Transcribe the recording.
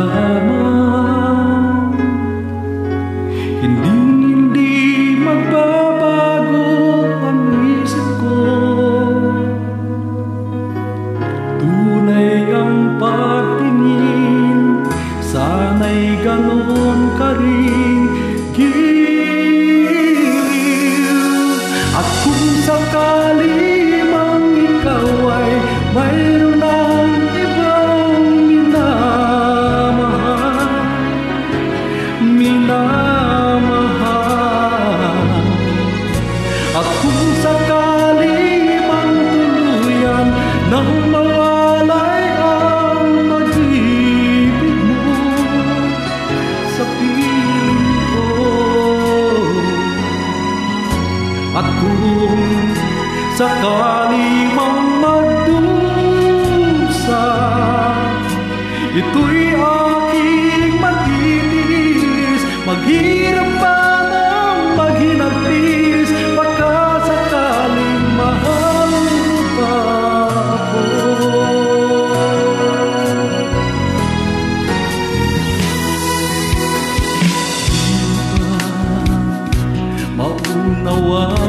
lamang, hindi magbabago ang isip ko. Tunay ang pagtingin, sana'y ganon ka rin giliw. At kung sakali mang ikaw ay mayroon ng ibang minamahal, at kung sakali mang tuluyan nang mawalay ang pag-ibig mo sa piling ko, at kung sakali mang magdusa, ito'y aking magtitiis, maghirap pa ng maghinagpis, baka sakaling mahal mo pa ako. Maunawaan